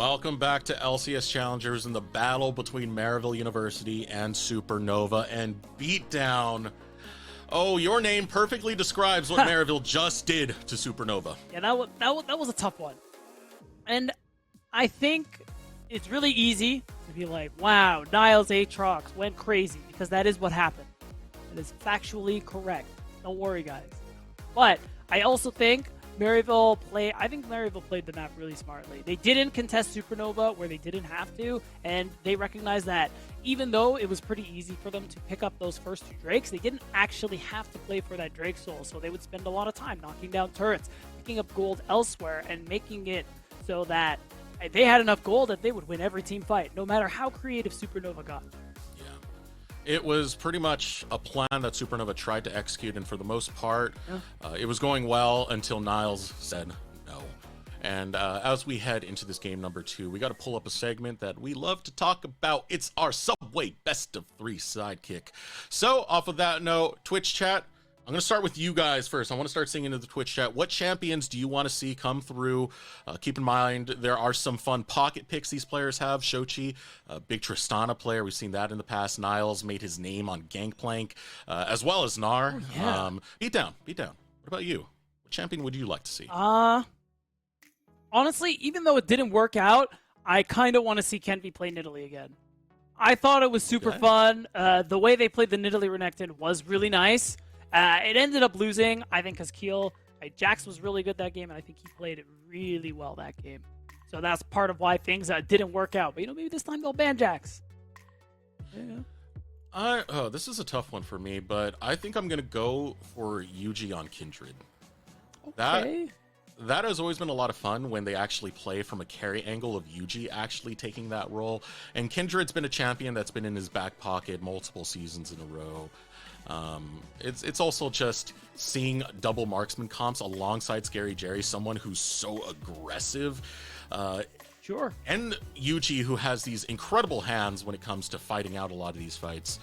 Welcome back to LCS Challengers in the battle between Maryville University and Supernova and Beatdown. Oh, your name perfectly describes what Maryville just did to Supernova. Yeah, that was a tough one. And I think it's really easy to be like, wow, Niles Aatrox went crazy, because that is what happened. That is factually correct. Don't worry, guys. But I also think Maryville played the map really smartly. They didn't contest Supernova where they didn't have to, and they recognized that even though it was pretty easy for them to pick up those first two Drakes, they didn't actually have to play for that Drake soul, so they would spend a lot of time knocking down turrets, picking up gold elsewhere, and making it so that they had enough gold that they would win every team fight, no matter how creative Supernova got. It was pretty much a plan that Supernova tried to execute, and for the most part, it was going well until Niles said no. And as we head into this game number 2, we got to pull up a segment that we love to talk about. It's our Subway Best of 3 sidekick. So, off of that note, Twitch chat, I'm going to start with you guys first. I want to start seeing into the Twitch chat. What champions do you want to see come through? Keep in mind, there are some fun pocket picks these players have. Shochi, big Tristana player. We've seen that in the past. Niles made his name on Gangplank, as well as Gnar. Oh, yeah. Beatdown. What about you? What champion would you like to see? Honestly, even though it didn't work out, I kind of want to see Kenvi play Nidalee again. I thought it was super fun. The way they played the Nidalee Renekton was really nice. It ended up losing, I think, because Keel, Jax was really good that game, and I think he played it really well that game. So that's part of why things didn't work out. But, maybe this time they'll ban Jax. Yeah. This is a tough one for me, but I think I'm going to go for Yuji on Kindred. Okay. That has always been a lot of fun when they actually play from a carry angle of Yuji actually taking that role. And Kindred's been a champion that's been in his back pocket multiple seasons in a row. It's also just seeing double marksman comps alongside Scary Jerry, someone who's so aggressive. Sure. And Yuji, who has these incredible hands when it comes to fighting out a lot of these fights.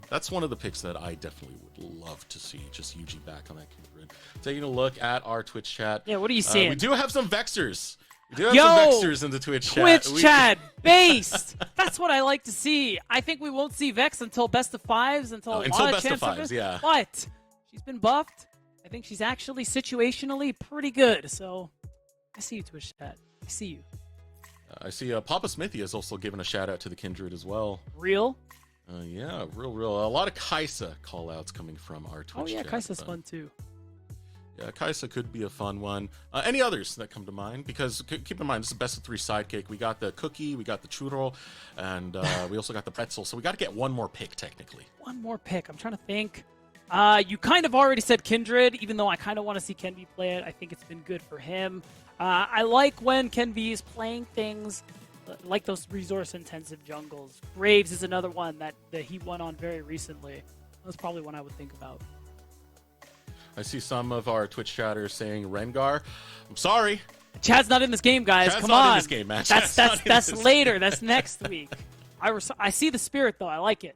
That's one of the picks that I definitely would love to see, just Yuji back on that Kindred. Taking a look at our Twitch chat. Yeah, what are you seeing? We do have some Vexers. We do have some Vexers in the Twitch chat. Twitch chat, based. That's what I like to see. I think we won't see Vex until best of 5s, until best of 5s, yeah. But she's been buffed. I think she's actually situationally pretty good. So I see you, Twitch chat. I see you. I see Papa Smithy has also given a shout out to the Kindred as well. Real? Yeah, real. A lot of Kaisa call outs coming from our Twitch chat. Kaisa's fun too. Yeah, Kaisa could be a fun one. Any others that come to mind? Because keep in mind, this is a best of 3 sidekick. We got the cookie, we got the churro, and we also got the pretzel. So we got to get one more pick, technically. One more pick. I'm trying to think. You kind of already said Kindred, even though I kind of want to see Kenvi play it. I think it's been good for him. I like when Kenvi is playing things like those resource-intensive jungles. Graves is another one that he won on very recently. That's probably one I would think about. I see some of our Twitch chatters saying Rengar. I'm sorry. Chad's not in this game, guys. Chad's Come not on. in this game, man. That's later. That's next week. I see the spirit, though. I like it.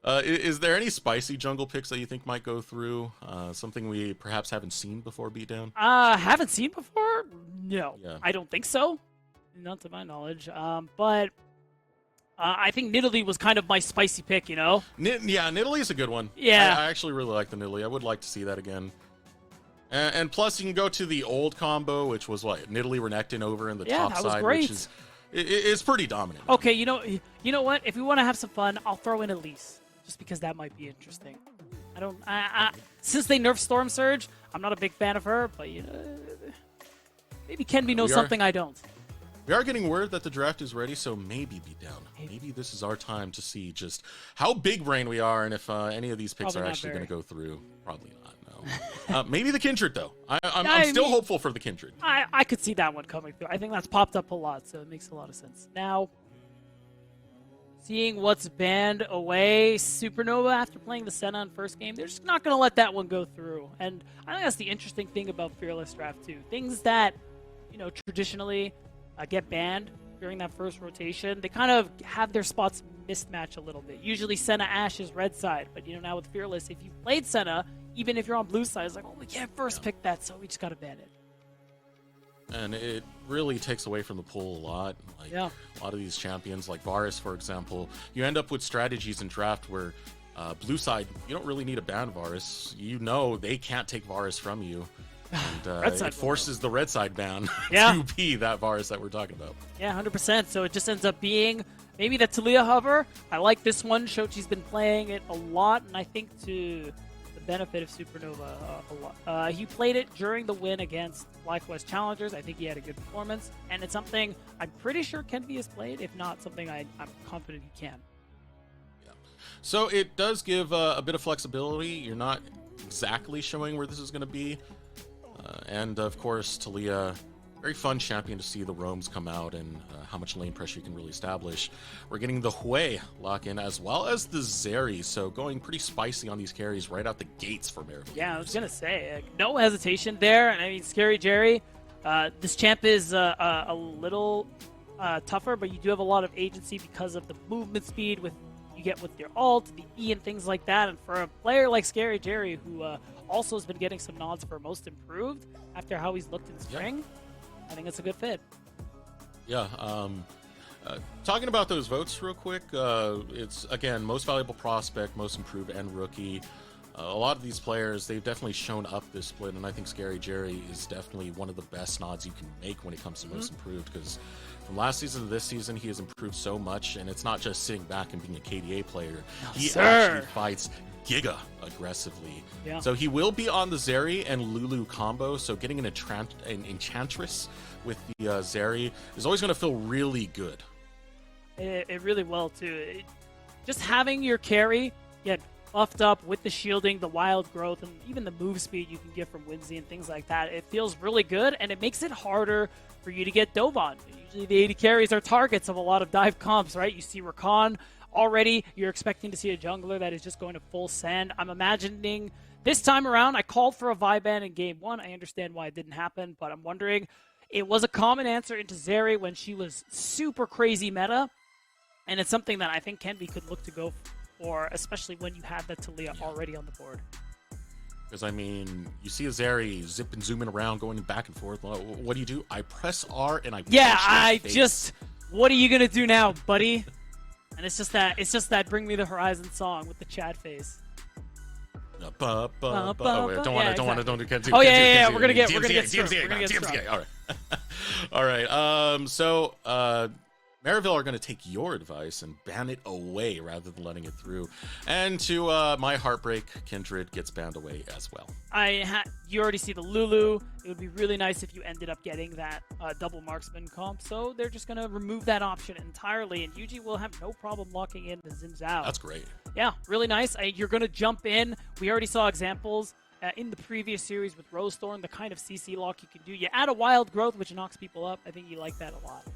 Is there any spicy jungle picks that you think might go through? Something we perhaps haven't seen before, Beatdown? Haven't seen before? No. Yeah. I don't think so. Not to my knowledge. But I think Nidalee was kind of my spicy pick, Yeah, Nidalee is a good one. Yeah. I actually really like the Nidalee. I would like to see that again. And plus, you can go to the old combo, which was what? Nidalee Renekton over in the top that was side, great. which is it's pretty dominant. Okay, you know what? If we want to have some fun, I'll throw in Elise, just because that might be interesting. Since they nerfed Storm Surge, I'm not a big fan of her, but maybe Kenvi knows something I don't. We are getting word that the draft is ready, so maybe Beatdown. Maybe this is our time to see just how big brain we are, and if any of these picks are actually going to go through. Probably not, no. Maybe the Kindred, though. I'm still hopeful for the Kindred. I could see that one coming through. I think that's popped up a lot, so it makes a lot of sense. Now, seeing what's banned away, Supernova, after playing the Senna in first game, they're just not going to let that one go through. And I think that's the interesting thing about Fearless Draft 2. Things that, traditionally get banned during that first rotation, they kind of have their spots mismatch a little bit. Usually Senna Ashe is red side, but now with Fearless, if you've played Senna, even if you're on blue side, it's like, we can't first pick that, so we just gotta ban it. and it really takes away from the pool a lot. Like Yeah. a lot of these champions, like V3s, for example, you end up with strategies in draft where blue side, you don't really need a ban V3s. You know they can't take V3s from you. And it forces the red side ban to be that V3s that we're talking about. Yeah, 100%. So it just ends up being maybe the Taliyah hover. I like this one. Shochi's been playing it a lot, and I think to the benefit of Supernova a lot. He played it during the win against LCS Challengers. I think he had a good performance, and it's something I'm pretty sure Kenvi has played, if not something I'm confident he can. Yeah. So it does give a bit of flexibility. You're not exactly showing where this is going to be. And of course, Taliyah, very fun champion to see the roams come out and how much lane pressure you can really establish. We're getting the Hui lock in as well as the Zeri, so going pretty spicy on these carries right out the gates for Maribel. Yeah, I was gonna say no hesitation there, and I mean Scary Jerry. This champ is a little tougher, but you do have a lot of agency because of the movement speed you get with your ult, the E, and things like that. And for a player like Scary Jerry, who also has been getting some nods for most improved after how he's looked in spring, I think it's a good fit. Yeah. Talking about those votes real quick, it's, again, most valuable prospect, most improved, and rookie. A lot of these players, they've definitely shown up this split, and I think Scary Jerry is definitely one of the best nods you can make when it comes to most improved, because from last season to this season, he has improved so much, and it's not just sitting back and being a KDA player. He actually fights giga aggressively. Yeah. So he will be on the Zeri and Lulu combo, so getting an Enchantress with the Zeri is always going to feel really good. It really will, too. Just having your carry get buffed up with the shielding, the wild growth, and even the move speed you can get from Whimsy and things like that, it feels really good, and it makes it harder for you to get dove on. Usually the 80 carries are targets of a lot of dive comps, right? You see Rakan already, you're expecting to see a jungler that is just going to full send. I'm imagining this time around, I called for a Vi ban in game 1. I understand why it didn't happen, but I'm wondering, it was a common answer into Zeri when she was super crazy meta, and it's something that I think Kenvi could look to go for, especially when you have that Taliyah already on the board. Because, I mean, you see a Zeri zip and zooming around, going back and forth. What do? I press R and I punch your face. What are you going to do now, buddy? And it's just that Bring Me the Horizon song with the Chad face. Don't do Kenzie. Oh, yeah, we're going to get DMCA. All right. All right. So, Maribel are going to take your advice and ban it away rather than letting it through. And to my heartbreak, Kindred gets banned away as well. You already see the Lulu. It would be really nice if you ended up getting that double marksman comp. So they're just going to remove that option entirely, and Yuji will have no problem locking in the Xin Zhao. That's great. Yeah, really nice. You're going to jump in. We already saw examples in the previous series with Rosethorn, the kind of CC lock you can do. You add a wild growth, which knocks people up. I think you like that a lot.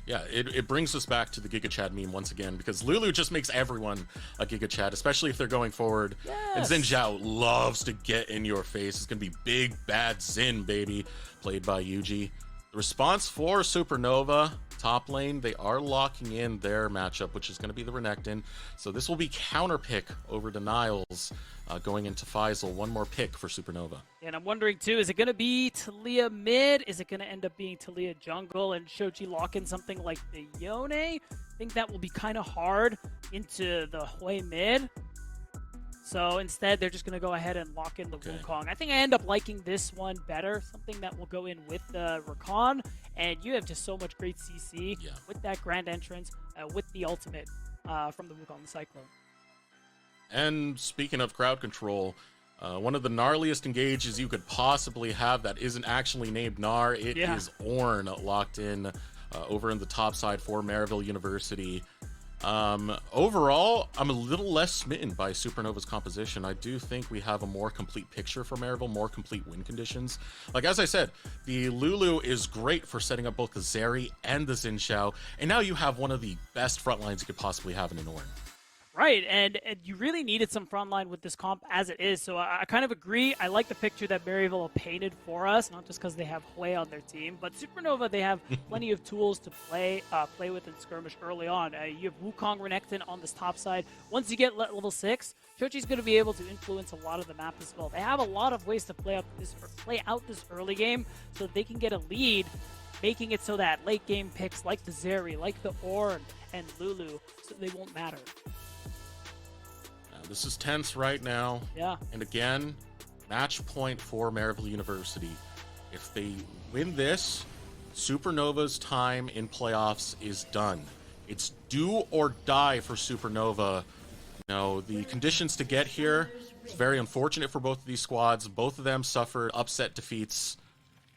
Yeah, it brings us back to the Giga Chad meme once again, because Lulu just makes everyone a Giga Chad, especially if they're going forward. Yes. And Xin Zhao loves to get in your face. It's going to be big, bad Xin, baby, played by Yuji. The response for Supernova, top lane, they are locking in their matchup, which is going to be the Renekton. So this will be counter pick over to Niles going into Faisal. One more pick for Supernova. And I'm wondering, too, is it going to be Taliyah mid? Is it going to end up being Taliyah jungle and Shochi lock in something like the Yone? I think that will be kind of hard into the Hui mid. So instead, they're just going to go ahead and lock in the Wukong. I think I end up liking this one better, something that will go in with the Rakan. And you have just so much great CC with that Grand Entrance, with the ultimate from the Wukong, the Cyclone. And speaking of crowd control, one of the gnarliest engages you could possibly have that isn't actually named Gnar. It is Ornn locked in over in the top side for Maribel University. Overall, I'm a little less smitten by Supernova's composition. I do think we have a more complete picture for Maribel, more complete win conditions. Like, as I said, the Lulu is great for setting up both the Zeri and the Xin Zhao, and now you have one of the best front lines you could possibly have in an Ornn. Right, and you really needed some frontline with this comp as it is, so I kind of agree. I like the picture that Maryville painted for us, not just because they have Hue on their team, but Supernova, they have plenty of tools to play with in skirmish early on. You have Wukong Renekton on this top side. Once you get level 6, Chochi's going to be able to influence a lot of the map as well. They have a lot of ways to play out this early game so that they can get a lead, making it so that late game picks like the Zeri, like the Ornn, and Lulu, so they won't matter. This is tense right now. Yeah. And again, match point for Maryville University. If they win this, Supernova's time in playoffs is done. It's do or die for Supernova. You know, the conditions to get here, it's very unfortunate for both of these squads. Both of them suffered upset defeats.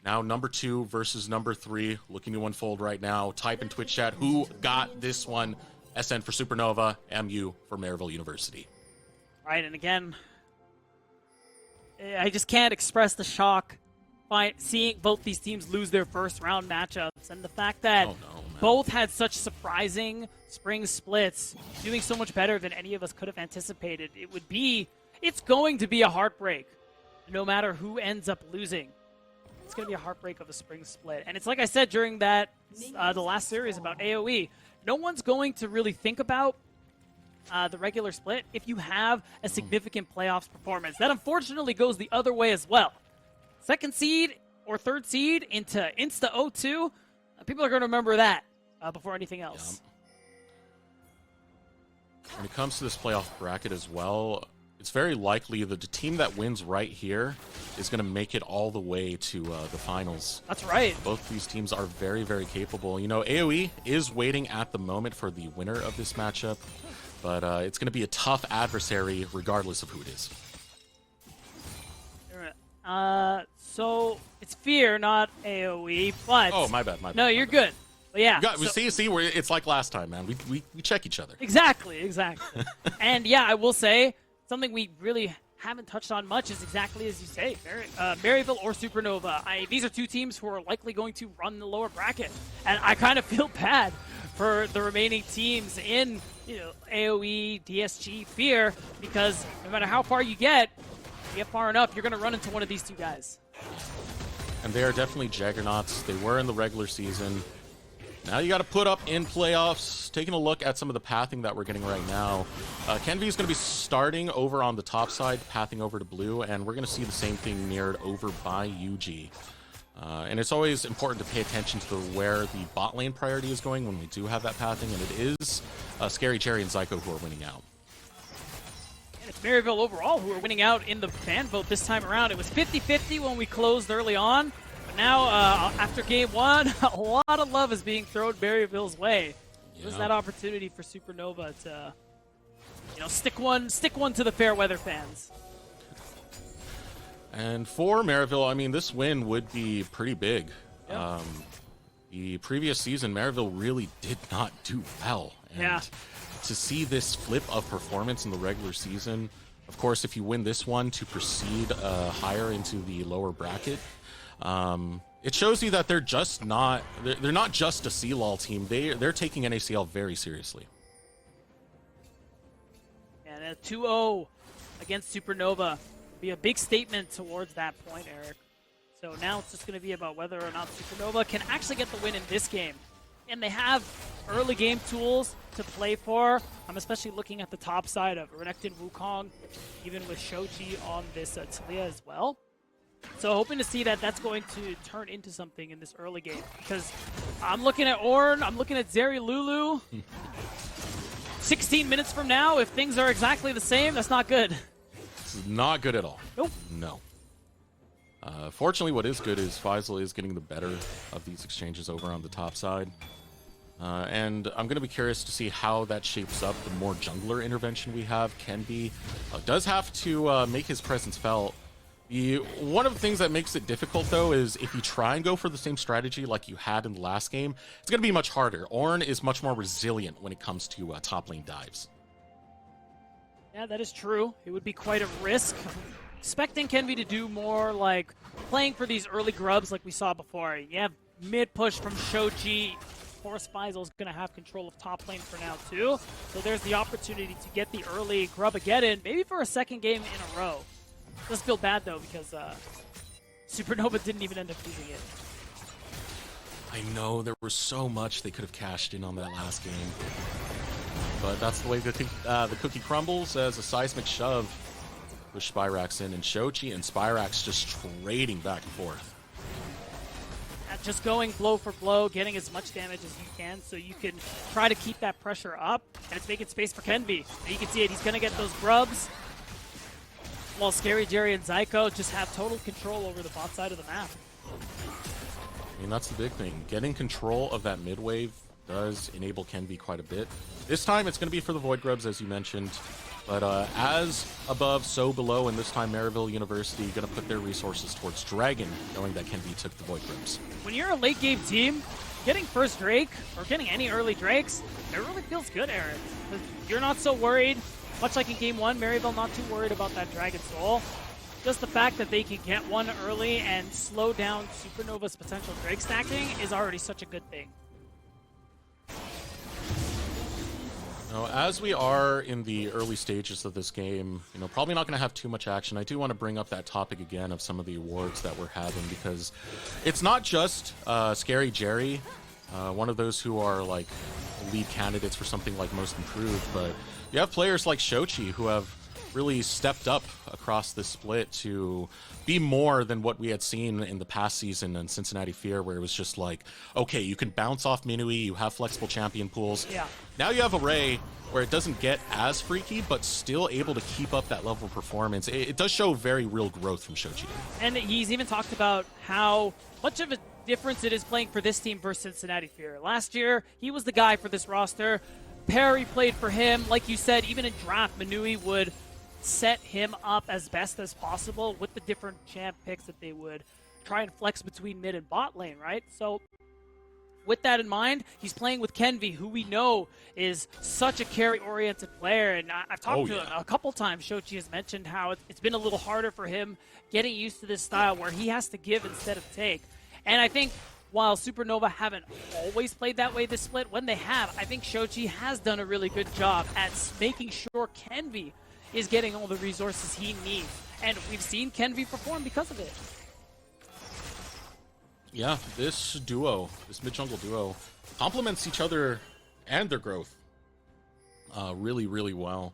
Now number 2 versus number 3 looking to unfold right now. Type in Twitch chat who got this one. SN for Supernova, MU for Maryville University. Right, and again, I just can't express the shock by seeing both these teams lose their first round matchups, and the fact that both had such surprising spring splits, doing so much better than any of us could have anticipated. It's going to be a heartbreak, no matter who ends up losing. It's going to be a heartbreak of a spring split, and it's like I said during that the last series about AoE, no one's going to really think about the regular split if you have a significant playoffs performance. That unfortunately goes the other way as well. Second seed or third seed into Insta 0-2, people are going to remember that before anything else. When it comes to this playoff bracket as well, it's very likely that the team that wins right here is going to make it all the way to the finals. That's right. Both these teams are very, very capable. You know, AoE is waiting at the moment for the winner of this matchup. But it's going to be a tough adversary regardless of who it is. So it's Fear, not AoE, but... Oh, my bad, my bad. No, you're good. But yeah. See, it's like last time, man. We check each other. Exactly. And yeah, I will say, something we really haven't touched on much is exactly as you say, Maryville or Supernova. These are two teams who are likely going to run the lower bracket. And I kind of feel bad for the remaining teams in AoE, DSG, Fear, because no matter how far you get far enough, you're going to run into one of these two guys. And they are definitely juggernauts. They were in the regular season. Now you got to put up in playoffs. Taking a look at some of the pathing that we're getting right now. Kenvi is going to be starting over on the top side, pathing over to blue, and we're going to see the same thing mirrored over by UG. And it's always important to pay attention to where the bot lane priority is going when we do have that pathing, and it is Scary Cherry and Zyko who are winning out. And it's Maryville overall who are winning out in the fan vote this time around. It was 50-50 when we closed early on, but now after game 1, a lot of love is being thrown Maryville's way. There's that opportunity for Supernova to stick one to the fair weather fans. And for Maryville, I mean, this win would be pretty big. Yeah. The previous season, Maryville really did not do well. And to see this flip of performance in the regular season, of course, if you win this one to proceed higher into the lower bracket, it shows you that they're just not, they're not just a CLOL team. They're taking NACL very seriously. And a 2-0 against Supernova. Be a big statement towards that point, Eric. So now it's just going to be about whether or not Supernova can actually get the win in this game. And they have early game tools to play for. I'm especially looking at the top side of Renekton, Wukong, even with Shoji on this Talia as well. So hoping to see that that's going to turn into something in this early game. Because I'm looking at Ornn, I'm looking at Zeri Lulu. 16 minutes from now, if things are exactly the same, that's not good. It's not good at all. Nope. No. Fortunately, what is good is Faisal is getting the better of these exchanges over on the top side. And I'm going to be curious to see how that shapes up. The more jungler intervention we have, Kenvi does have to make his presence felt. One of the things that makes it difficult, though, is if you try and go for the same strategy like you had in the last game, it's going to be much harder. Ornn is much more resilient when it comes to top lane dives. Yeah, that is true. It would be quite a risk. Expecting Kenvi to do more like playing for these early grubs like we saw before. You have mid push from Shoji, course, Faisal's going to have control of top lane for now, too. So there's the opportunity to get the early Grub-a-Geddon, maybe for a second game in a row. Does feel bad, though, because Supernova didn't even end up using it. I know, there was so much they could have cashed in on that last game. But that's the way the cookie crumbles, as a seismic shove with Spyrax in, and Shochi and Spyrax just trading back and forth. Just going blow for blow, getting as much damage as you can so you can try to keep that pressure up, and it's making space for Kenby. And you can see it, he's going to get those grubs, while Scary Jerry and Zyko just have total control over the bot side of the map. I mean, that's the big thing. Getting control of that mid wave does enable Kenby quite a bit. This time it's going to be for the Void Grubs, as you mentioned. But as above, so below, and this time Maryville University going to put their resources towards Dragon, knowing that Kenby took the Void Grubs. When you're a late game team, getting first Drake, or getting any early Drakes, it really feels good, Aaron. You're not so worried. Much like in game one, Maryville not too worried about that Dragon Soul. Just the fact that they can get one early and slow down Supernova's potential Drake stacking is already such a good thing. Now, as we are in the early stages of this game, probably not going to have too much action. I do want to bring up that topic again of some of the awards that we're having, because it's not just Scary Jerry, one of those who are like lead candidates for something like Most Improved, but you have players like Shochi who have really stepped up across this split to be more than what we had seen in the past season in Cincinnati Fear, where it was just like, okay, you can bounce off Minui, you have flexible champion pools. Yeah. Now you have Array, where it doesn't get as freaky, but still able to keep up that level of performance. It does show very real growth from Shochi. And he's even talked about how much of a difference it is playing for this team versus Cincinnati Fear. Last year, he was the guy for this roster. Perry played for him. Like you said, even in draft, Minui would set him up as best as possible with the different champ picks that they would try and flex between mid and bot lane, right? So with that in mind, he's playing with Kenvi, who we know is such a carry-oriented player, and I've talked to him a couple times. Shochi has mentioned how it's been a little harder for him getting used to this style where he has to give instead of take. And I think while Supernova haven't always played that way this split, when they have, I think Shochi has done a really good job at making sure Kenvi is getting all the resources he needs. And we've seen Kenvi perform because of it. Yeah, this duo, this mid-jungle duo, complements each other and their growth really, really well.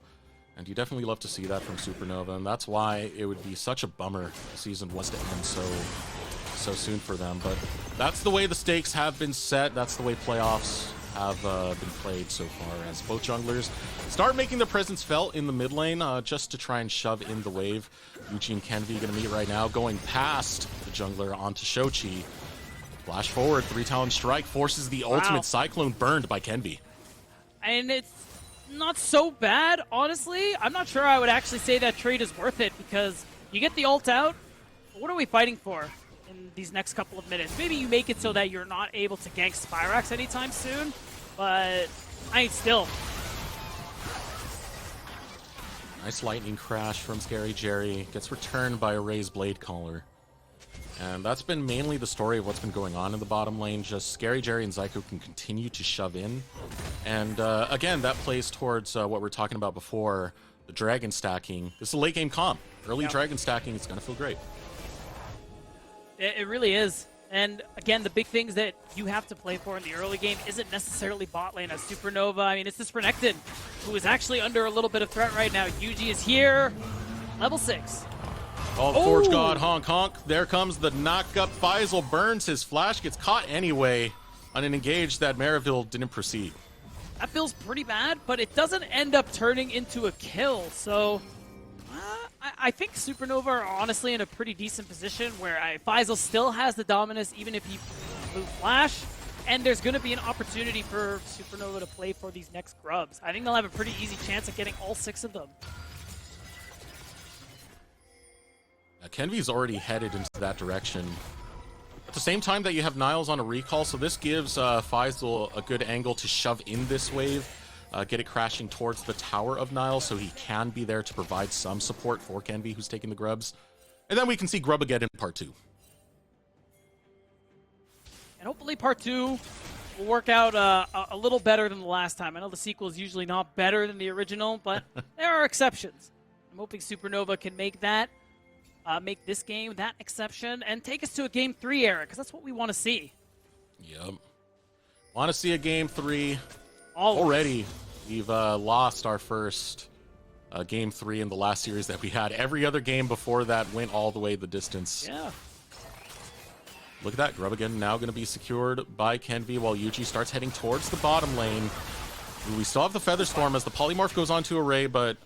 And you definitely love to see that from Supernova, and that's why it would be such a bummer if the season was to end so soon for them. But that's the way the stakes have been set. That's the way playoffs have been played so far, as both junglers start making their presence felt in the mid lane just to try and shove in the wave. Yuji and Kenvi going to meet right now, going past the jungler onto Shochi. Flash forward, 3-talon strike forces the ultimate Cyclone burned by Kenvi. And it's not so bad, honestly. I'm not sure I would actually say that trade is worth it, because you get the ult out. What are we fighting for in these next couple of minutes? Maybe you make it so that you're not able to gank Spyrax anytime soon, but still. Nice lightning crash from Scary Jerry. Gets returned by Array's Blade Caller. And that's been mainly the story of what's been going on in the bottom lane. Just Scary Jerry and Zyko can continue to shove in. And again, that plays towards what we were talking about before, the dragon stacking. This is a late game comp. Early dragon stacking, it's going to feel great. It really is. And again, the big things that you have to play for in the early game isn't necessarily bot lane as Supernova. I mean, it's this Renekton, who is actually under a little bit of threat right now. Yuji is here, level 6. Oh, Forge God, honk, honk. There comes the knock-up. Faisal burns his flash, gets caught anyway on an engage that Maryville didn't proceed. That feels pretty bad, but it doesn't end up turning into a kill. So I think Supernova are honestly in a pretty decent position where Faisal still has the dominance even if he blew flash. And there's going to be an opportunity for Supernova to play for these next grubs. I think they'll have a pretty easy chance at getting all 6 of them. Kenvi's already headed into that direction. At the same time that you have Niles on a recall, so this gives Faisal a good angle to shove in this wave, get it crashing towards the tower of Niles so he can be there to provide some support for Kenvi, who's taking the grubs. And then we can see Grub again in part 2. And hopefully part 2 will work out a little better than the last time. I know the sequel is usually not better than the original, but there are exceptions. I'm hoping Supernova can make that, make this game that exception, and take us to a Game 3 era, because that's what we want to see. Yep. Want to see a Game 3. Always. Already, we've lost our first Game 3 in the last series that we had. Every other game before that went all the way the distance. Yeah. Look at that. Grub again now going to be secured by Kenvi while Yuji starts heading towards the bottom lane. We still have the Feather Storm as the Polymorph goes onto Array, but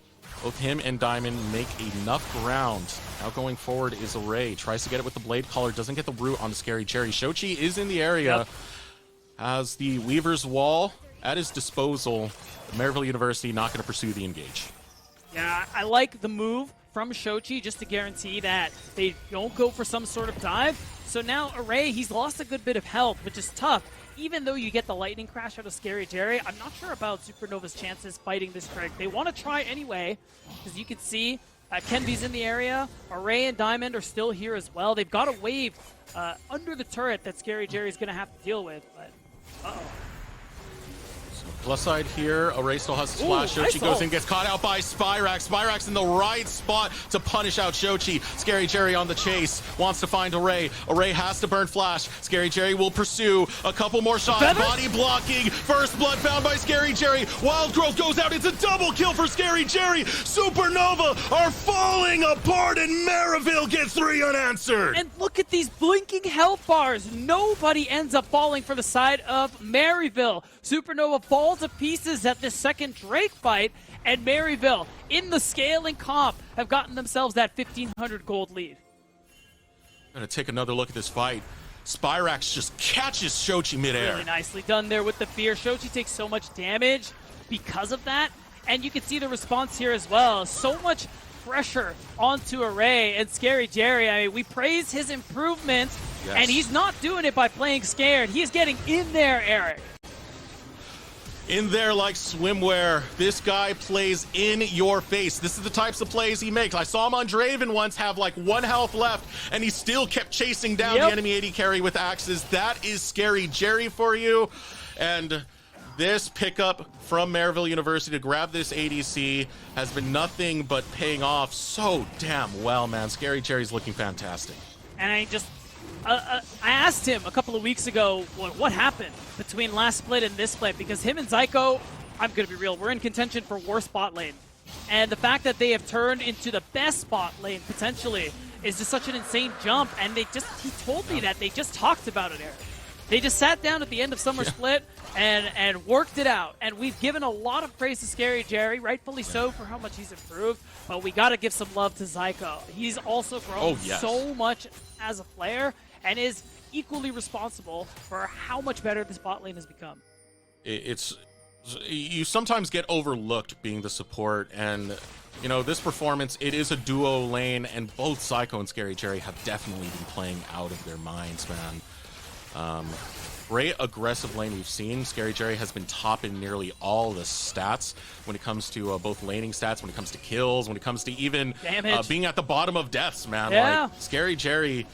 both him and Diamond make enough ground. Now going forward is Array. Tries to get it with the Blade Caller. Doesn't get the root on the Scary Jerry. Shochi is in the area. Yep. Has the Weaver's Wall at his disposal. Maryville University not going to pursue the engage. Yeah, I like the move from Shochi just to guarantee that they don't go for some sort of dive. So now Array, he's lost a good bit of health, which is tough. Even though you get the Lightning Crash out of Scary Jerry, I'm not sure about Supernova's chances fighting this trick. They want to try anyway, because you can see Kenvi's in the area. Array and Diamond are still here as well. They've got a wave under the turret that Scary Jerry's going to have to deal with. But, uh-oh. Plus side here, Array still has his flash. Shochi goes in, gets caught out by Spyrax. Spyrax in the right spot to punish out Shochi. Scary Jerry on the chase, wants to find Array. Array has to burn flash. Scary Jerry will pursue a couple more shots. Body blocking. First blood found by Scary Jerry. Wild Growth goes out. It's a double kill for Scary Jerry. Supernova are falling apart and Maryville gets 3 unanswered. And look at these blinking health bars. Nobody ends up falling for the side of Maryville. Supernova falls to pieces at this second Drake fight, and Maryville, in the scaling comp, have gotten themselves that 1,500 gold lead. Gonna take another look at this fight. Spyrax just catches Shochi midair. Really nicely done there with the fear. Shochi takes so much damage because of that, and you can see the response here as well. So much pressure onto Array and Scary Jerry. I mean, we praise his improvement, and he's not doing it by playing scared. He's getting in there, Eric. In there like swimwear. This guy plays in your face. This is the types of plays he makes. I saw him on Draven once have like 1 health left, and he still kept chasing down the enemy AD carry with axes. That is Scary Jerry for you. And this pickup from Maryville University to grab this ADC has been nothing but paying off so damn well, man. Scary Jerry's looking fantastic. And I asked him a couple of weeks ago what happened between last split and this split, because him and Zyko, I'm going to be real, we're in contention for worst spot lane. And the fact that they have turned into the best spot lane, potentially, is just such an insane jump. And he told me that they just talked about it, Eric. They just sat down at the end of Summer Split and worked it out. And we've given a lot of praise to Scary Jerry, rightfully so, for how much he's improved. But we got to give some love to Zyko. He's also grown so much as a player, and is equally responsible for how much better the spot lane has become. You sometimes get overlooked being the support, and you know, this performance, it is a duo lane, and both Zyko and Scary Jerry have definitely been playing out of their minds, man. Great aggressive lane we've seen. Scary Jerry has been top in nearly all the stats when it comes to both laning stats, when it comes to kills, when it comes to even being at the bottom of deaths, man. Like, Scary Jerry,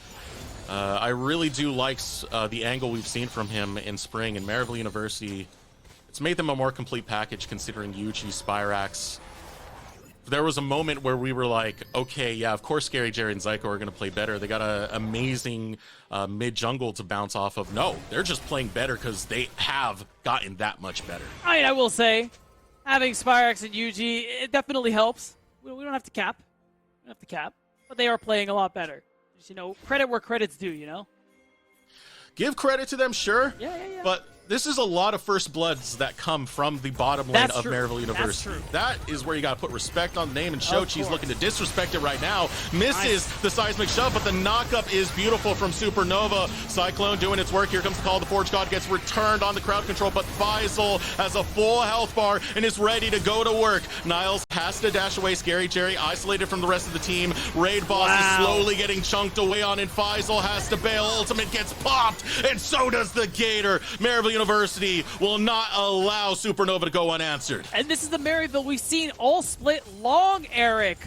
I really do like the angle we've seen from him in spring, and Maryville University, it's made them a more complete package considering Yuji, Spyrax. There was a moment where we were like, okay, yeah, of course Scary Jerry and Zyko are going to play better. They got an amazing mid-jungle to bounce off of. No, they're just playing better because they have gotten that much better. I mean, I will say, having Spyrax and Yuji, it definitely helps. We don't have to cap. We don't have to cap. But they are playing a lot better. Just, you know, credit where credit's due, you know? Give credit to them, sure. Yeah. But this is a lot of first bloods that come from the bottom lane of Maryville University. That is where you got to put respect on the name, and Shochi's looking to disrespect it right now. Misses the seismic shove, but the knockup is beautiful from Supernova. Cyclone doing its work. Here comes the call. The Forge God gets returned on the crowd control, but Faisal has a full health bar and is ready to go to work. Niles has to dash away. Scary Jerry isolated from the rest of the team. Raid Boss is slowly getting chunked away on, and Faisal has to bail. Ultimate gets popped, and so does the Gator. Maryville University will not allow Supernova to go unanswered. And this is the Maryville we've seen all split long, Eric.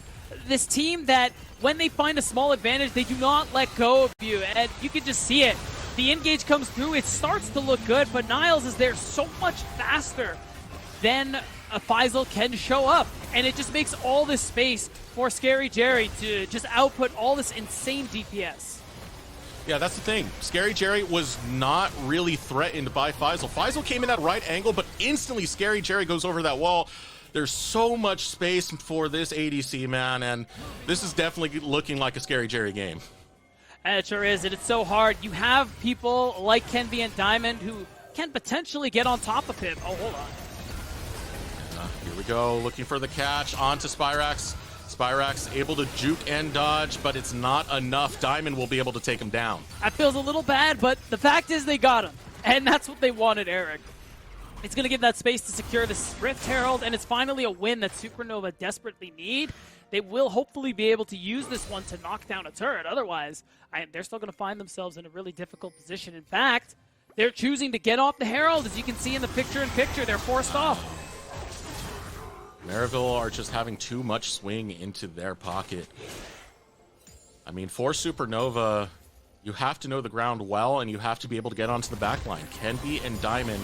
This team that, when they find a small advantage, they do not let go of you. And you can just see it. the engage comes through, it starts to look good, but Niles is there so much faster than Faisal can show up. And it just makes all this space for Scary Jerry to just output all this insane DPS. Yeah, that's the thing. Scary Jerry was not really threatened by Faisal. Faisal came in at right angle, but instantly Scary Jerry goes over that wall. There's so much space for this ADC, man, and this is definitely looking like a Scary Jerry game. And it sure is, and it's so hard. You have people like Kenvi and Diamond who can potentially get on top of him. Oh, hold on. Here we go, looking for the catch onto Spyrax. Spyrax able to juke and dodge, but it's not enough. Diamond will be able to take him down. That feels a little bad, but the fact is they got him. And that's what they wanted, Eric. It's going to give that space to secure this Rift Herald, and it's finally a win that Supernova desperately need. They will hopefully be able to use this one to knock down a turret. Otherwise, they're still going to find themselves in a really difficult position. In fact, they're choosing to get off the Herald. As you can see in the picture-in-picture, they're forced off. Maryville are just having too much swing into their pocket. I mean, for Supernova, you have to know the ground well, and you have to be able to get onto the backline. Kenvi and Diamond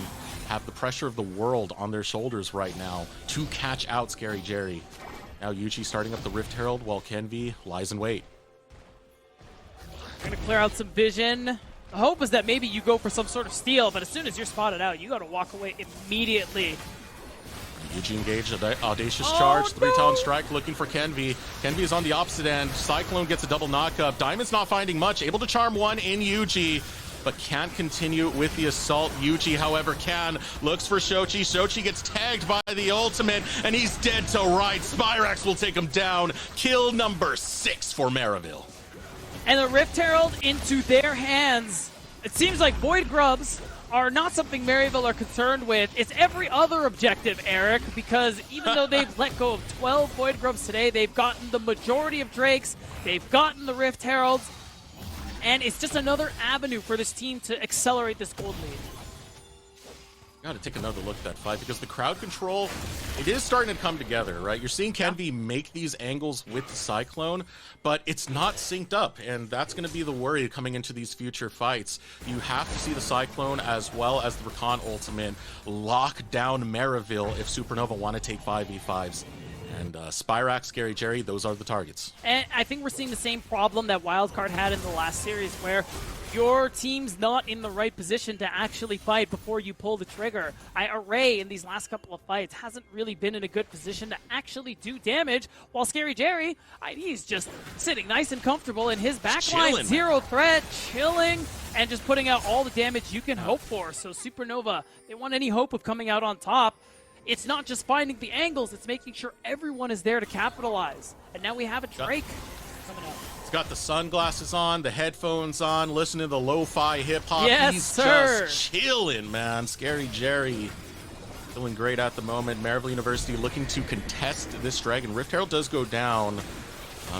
have the pressure of the world on their shoulders right now to catch out Scary Jerry. Now Yuji starting up the Rift Herald while Kenvi lies in wait. We're going to clear out some vision. The hope is that maybe you go for some sort of steal, but as soon as you're spotted out, you got to walk away immediately. Yuji engaged, audacious charge, three-talon strike, looking for Kenvi. Kenvi is on the opposite end. Cyclone gets a double knock-up. Diamond's not finding much, able to charm one in Yuji, but can't continue with the assault. Yuji, however, can. Looks for Shochi. Shochi gets tagged by the ultimate, and he's dead to right. Spyrax will take him down. Kill number 6 for Maryville. And the Rift Herald into their hands. It seems like Void Grubs are not something Maryville are concerned with. It's every other objective, Eric, because even though they've let go of 12 Void Grubs today, they've gotten the majority of Drakes, they've gotten the Rift Heralds, and it's just another avenue for this team to accelerate this gold lead. Got to take another look at that fight because the crowd control, it is starting to come together, right? You're seeing Kenvi make these angles with the Cyclone, but it's not synced up, and that's going to be the worry coming into these future fights. You have to see the Cyclone as well as the Recon ultimate lock down Maryville if Supernova want to take 5v5s. And Spyrax, Scary Jerry, those are the targets. And I think we're seeing the same problem that Wildcard had in the last series where your team's not in the right position to actually fight before you pull the trigger. Array in these last couple of fights hasn't really been in a good position to actually do damage, while Scary Jerry, he's just sitting nice and comfortable in his backline, zero threat, chilling, and just putting out all the damage you can hope for. So Supernova, they want any hope of coming out on top. It's not just finding the angles, it's making sure everyone is there to capitalize. And now we have a Drake coming up. He's got the sunglasses on, the headphones on, listening to the lo-fi hip-hop. Yes, He's sir. Just chilling, man. Scary Jerry feeling great at the moment. Maryville University looking to contest this Dragon. Rift Herald does go down.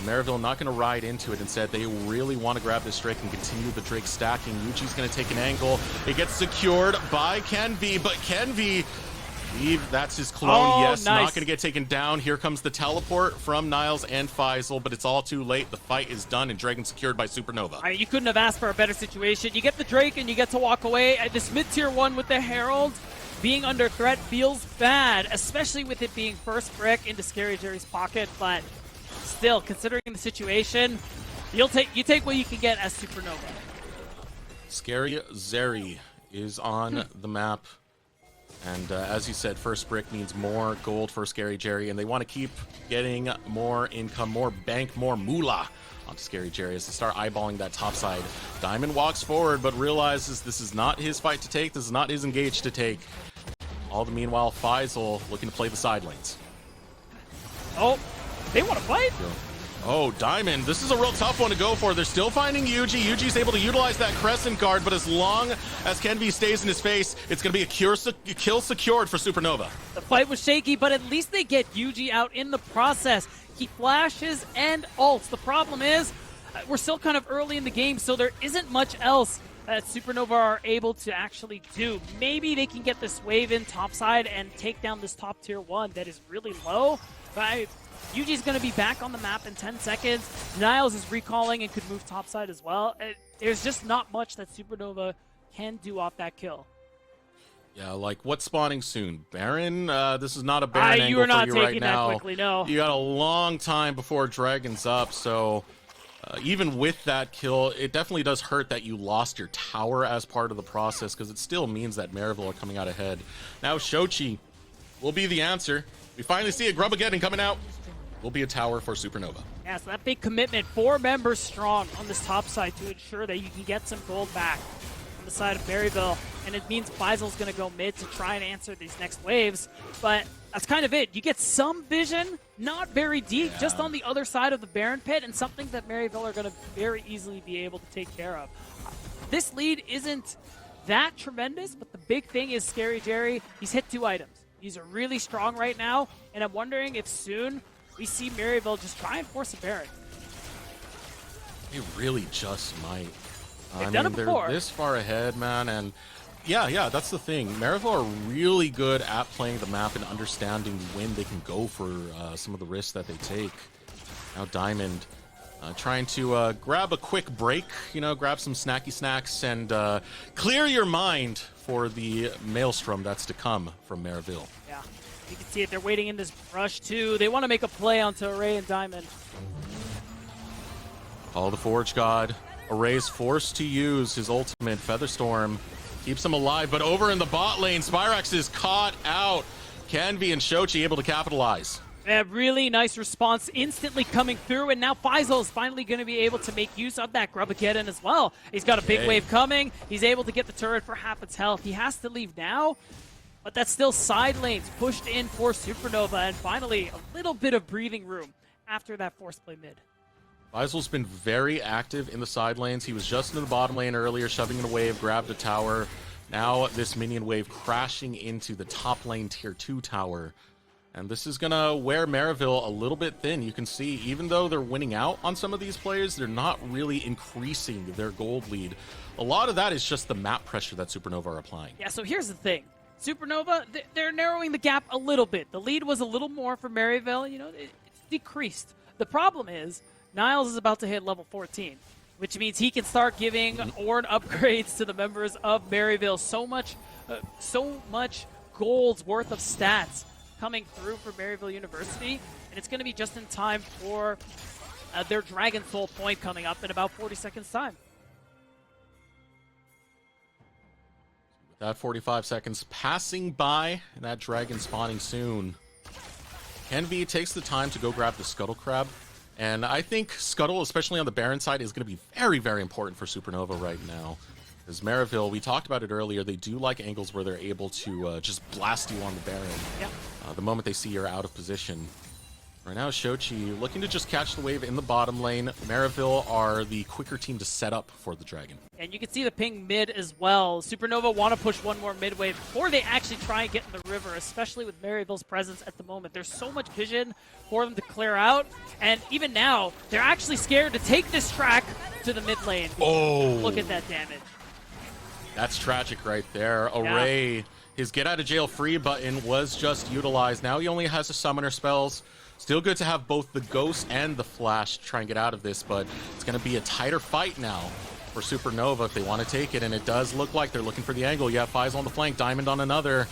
Maryville not going to ride into it. Instead, they really want to grab this Drake and continue the Drake stacking. Yuji's going to take an angle. It gets secured by Kenvi, but Kenvi... that's his clone. Oh, yes, nice. Not going to get taken down. Here comes the teleport from Niles and Faisal, but it's all too late. The fight is done, and Dragon secured by Supernova. You couldn't have asked for a better situation. You get the Drake, and you get to walk away. This mid-tier one with the Herald being under threat feels bad, especially with it being first brick into Scary Jerry's pocket, but still, considering the situation, you take what you can get as Supernova. Scary Jerry is on the map. And as you said, first brick means more gold for Scary Jerry, and they want to keep getting more income, more bank, more moolah onto Scary Jerry as they start eyeballing that top side. Diamond walks forward, but realizes this is not his fight to take, this is not his engage to take. All the meanwhile, Faisal looking to play the side lanes. Oh, they want to fight? Oh, Diamond, this is a real tough one to go for. They're still finding Yuji. Yuji's able to utilize that Crescent Guard, but as long as Kenvi stays in his face, it's going to be a kill secured for Supernova. The fight was shaky, but at least they get Yuji out in the process. He flashes and ults. The problem is, we're still kind of early in the game, so there isn't much else that Supernova are able to actually do. Maybe they can get this wave in topside and take down this top tier 1 that is really low. But Yuji's going to be back on the map in 10 seconds. Niles is recalling and could move topside as well. There's just not much that Supernova can do off that kill. Yeah, like what's spawning soon? Baron? This is not a Baron angle you are not for you taking right now. that quickly, no. You got a long time before Dragon's up, so even with that kill, it definitely does hurt that you lost your tower as part of the process, because it still means that Maryville are coming out ahead. Now Shochi will be the answer. We finally see a Grubageddon coming out. Will be a tower for Supernova. Yeah, so that big commitment, 4 members strong on this top side to ensure that you can get some gold back on the side of Maryville. And it means Faisal's going to go mid to try and answer these next waves. But that's kind of it. You get some vision, not very deep, just on the other side of the Baron pit, and something that Maryville are going to very easily be able to take care of. This lead isn't that tremendous, but the big thing is Scary Jerry. He's hit 2 items. He's really strong right now, and I'm wondering if soon we see Maryville just try and force a Baron. They really just might. They've done it before. They're this far ahead, man, and yeah, that's the thing. Maryville are really good at playing the map and understanding when they can go for some of the risks that they take. Now Diamond trying to grab a quick break, grab some snacky snacks and clear your mind for the maelstrom that's to come from Maryville. Yeah, you can see it. They're waiting in this rush too. They want to make a play onto Array and Diamond. Call the Forge God. Array's forced to use his ultimate. Featherstorm keeps him alive, but over in the bot lane, Spyrax is caught out. Canvey and Shochi able to capitalize. A really nice response instantly coming through, and now Faisal is finally going to be able to make use of that Grubageddon as well. He's got a big wave coming. He's able to get the turret for half its health. He has to leave now, but that's still side lanes pushed in for Supernova, and finally a little bit of breathing room after that force play mid. Faisal's been very active in the side lanes. He was just in the bottom lane earlier, shoving in a wave, grabbed a tower. Now this minion wave crashing into the top lane tier 2 tower. And this is going to wear Maryville a little bit thin. You can see, even though they're winning out on some of these players, they're not really increasing their gold lead. A lot of that is just the map pressure that Supernova are applying. Yeah, so here's the thing. Supernova, they're narrowing the gap a little bit. The lead was a little more for Maryville. It's decreased. The problem is, Niles is about to hit level 14, which means he can start giving Ornn upgrades to the members of Maryville. So much gold's worth of stats coming through for Maryville University, and it's going to be just in time for their Dragon Soul point coming up in about 40 seconds time. With that 45 seconds passing by, and that dragon spawning soon, Canvey takes the time to go grab the Scuttle Crab. And I think Scuttle, especially on the Baron side, is going to be very, very important for Supernova right now. Because Maryville, we talked about it earlier, they do like angles where they're able to just blast you on the Baron. Yep. The moment they see you're out of position. Right now, Shochi looking to just catch the wave in the bottom lane. Maryville are the quicker team to set up for the Dragon. And you can see the ping mid as well. Supernova want to push one more mid wave before they actually try and get in the river, especially with Maryville's presence at the moment. There's so much vision for them to clear out. And even now, they're actually scared to take this track to the mid lane. Oh! Look at that damage. That's tragic right there. Array, his get out of jail free button was just utilized. Now he only has the summoner spells. Still good to have both the Ghost and the Flash to try and get out of this, but it's going to be a tighter fight now for Supernova if they want to take it, and it does look like they're looking for the angle. Yeah, Faisal on the flank, Diamond on another.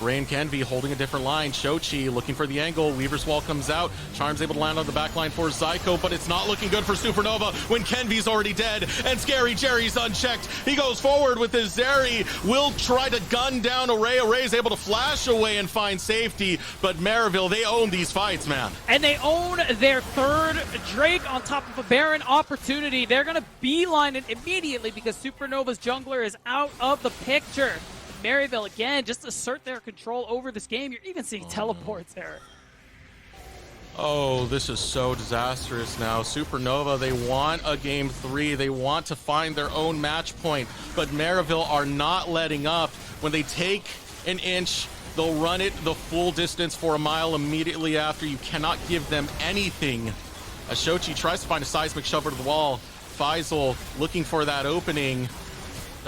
Ray and Canvey holding a different line. Shochi looking for the angle. Weaver's Wall comes out. Charm's able to land on the back line for Zyko, but it's not looking good for Supernova when Kenvy's already dead and Scary Jerry's unchecked. He goes forward with his Zeri. Will try to gun down Array. Array's able to flash away and find safety, but Maryville, they own these fights, man. And they own their third Drake on top of a Baron opportunity. They're going to beeline it immediately because Supernova's jungler is out of the picture. Maryville again just assert their control over this game. You're even seeing teleports there. Oh, this is so disastrous now. Supernova, they want a game 3. They want to find their own match point, but Maryville are not letting up. When they take an inch, they'll run it the full distance for a mile immediately after. You cannot give them anything. As Shochi tries to find a seismic shove to the wall. Faisal looking for that opening.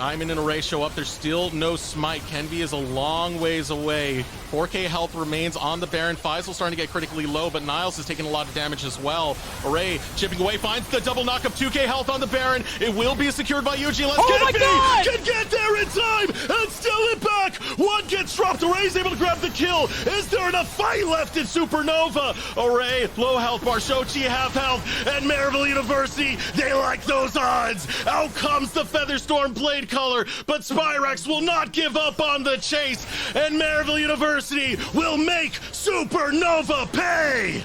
Diamond and Array show up. There's still no smite. Kenvi is a long ways away. 4K health remains on the Baron. Faisal starting to get critically low, but Niles is taking a lot of damage as well. Array chipping away, finds the double knock of 2K health on the Baron. It will be secured by Yuji. Let's Kenvi can get there in time and steal it back. One gets dropped. Array's able to grab the kill. Is there enough fight left in Supernova? Array, low health bar, Shochi half health, and Maryville University, they like those odds. Out comes the Featherstorm Blade Color, but Spyrax will not give up on the chase, and Maryville University will make Supernova pay!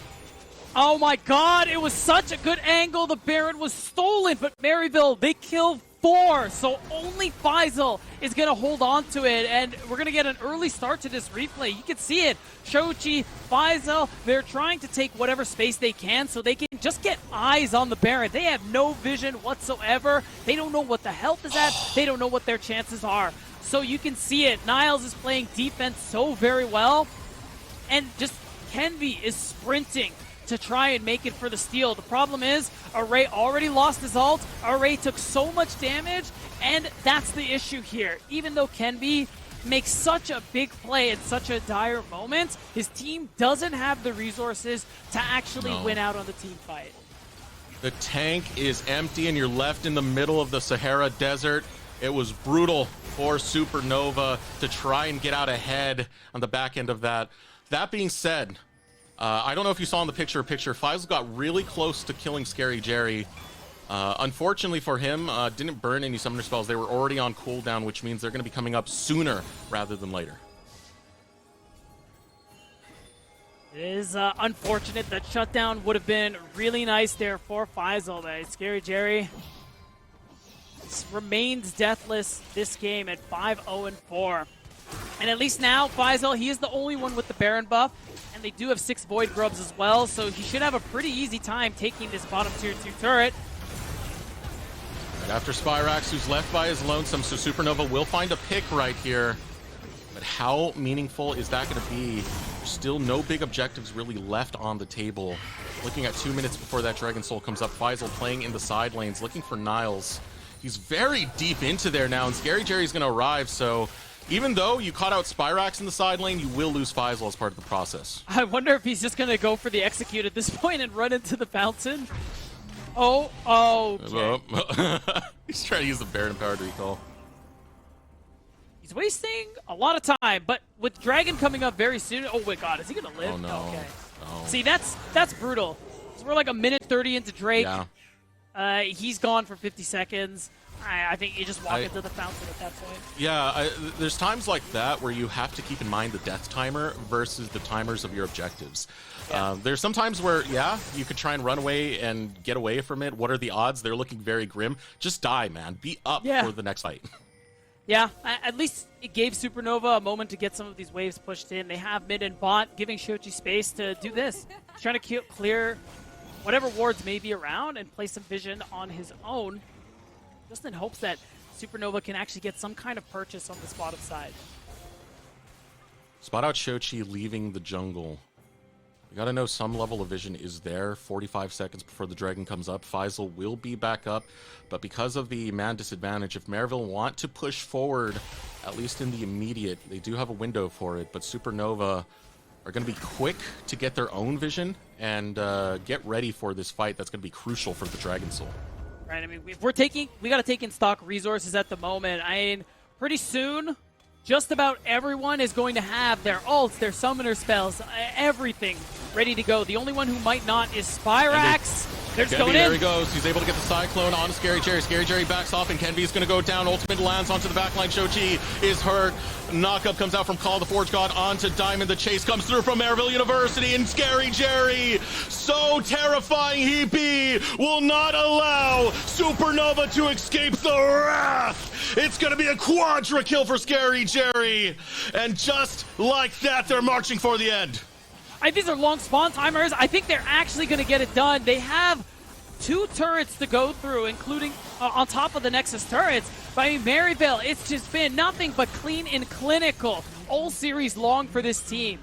Oh my god, it was such a good angle. The Baron was stolen, but Maryville, they killed 4, so only Faisal is going to hold on to it, and we're going to get an early start to this replay. You can see it. Shochi, Faisal, they're trying to take whatever space they can so they can just get eyes on the Baron. They have no vision whatsoever. They don't know what the health is at. They don't know what their chances are. So you can see it. Niles is playing defense so very well, and just Kenvi is sprinting to try and make it for the steal. The problem is, Array already lost his ult. Array took so much damage, and that's the issue here. Even though Kenvi makes such a big play at such a dire moment, his team doesn't have the resources to actually win out on the team fight. The tank is empty, and you're left in the middle of the Sahara Desert. It was brutal for Supernova to try and get out ahead on the back end of that. That being said, I don't know if you saw in the picture, Faisal got really close to killing Scary Jerry. Unfortunately for him, didn't burn any summoner spells. They were already on cooldown, which means they're going to be coming up sooner rather than later. It is unfortunate. That shutdown would have been really nice there for Faisal. Scary Jerry remains deathless this game at 5-0-4. And at least now, Faisal, he is the only one with the Baron buff. And they do have 6 Void Grubs as well, so he should have a pretty easy time taking this bottom tier 2 turret. Right after Spyrax, who's left by his lonesome, so Supernova will find a pick right here. But how meaningful is that going to be? There's still no big objectives really left on the table. Looking at 2 minutes before that Dragon Soul comes up, Faisal playing in the side lanes, looking for Niles. He's very deep into there now, and Scary Jerry's going to arrive, so even though you caught out Spyrax in the side lane, you will lose Faisal as part of the process. I wonder if he's just going to go for the execute at this point and run into the fountain. Oh, okay. He's trying to use the Baron Empowered Recall. He's wasting a lot of time, but with Dragon coming up very soon, oh my god, is he going to live? Oh no. Okay. No. See, that's brutal. So we're like a minute 30 into Drake. Yeah. He's gone for 50 seconds. I think you just walk into the fountain at that point. Yeah, there's times like that where you have to keep in mind the death timer versus the timers of your objectives. Yeah. There's some times where, yeah, you could try and run away and get away from it. What are the odds? They're looking very grim. Just die, man. Be up for the next fight. Yeah, at least it gave Supernova a moment to get some of these waves pushed in. They have mid and bot, giving Shochi space to do this. He's trying to clear whatever wards may be around and play some vision on his own, just in hopes that Supernova can actually get some kind of purchase on this bottom side. Spot out Shochi leaving the jungle. You gotta know some level of vision is there. 45 seconds before the Dragon comes up. Faisal will be back up, but because of the man disadvantage, if Maryville want to push forward, at least in the immediate, they do have a window for it, but Supernova are going to be quick to get their own vision and get ready for this fight that's going to be crucial for the Dragon Soul. Right, I mean, we got to take in stock resources at the moment. I mean, pretty soon, just about everyone is going to have their ults, their summoner spells, everything ready to go. The only one who might not is Spyrax. They're just going in. There he goes. He's able to get the Cyclone on Scary Jerry. Scary Jerry backs off, and Kenvi's going to go down. Ultimate lands onto the backline. Shochi is hurt. Knockup comes out from Call of the Forge God onto Diamond. The chase comes through from Maryville University, and Scary Jerry, so terrifying he be, will not allow Supernova to escape the wrath. It's going to be a quadra kill for Scary Jerry. And just like that, they're marching for the end. These are long spawn timers. I think they're actually going to get it done. They have 2 turrets to go through, including on top of the Nexus turrets. But I mean, Maryville, it's just been nothing but clean and clinical all series long for this team.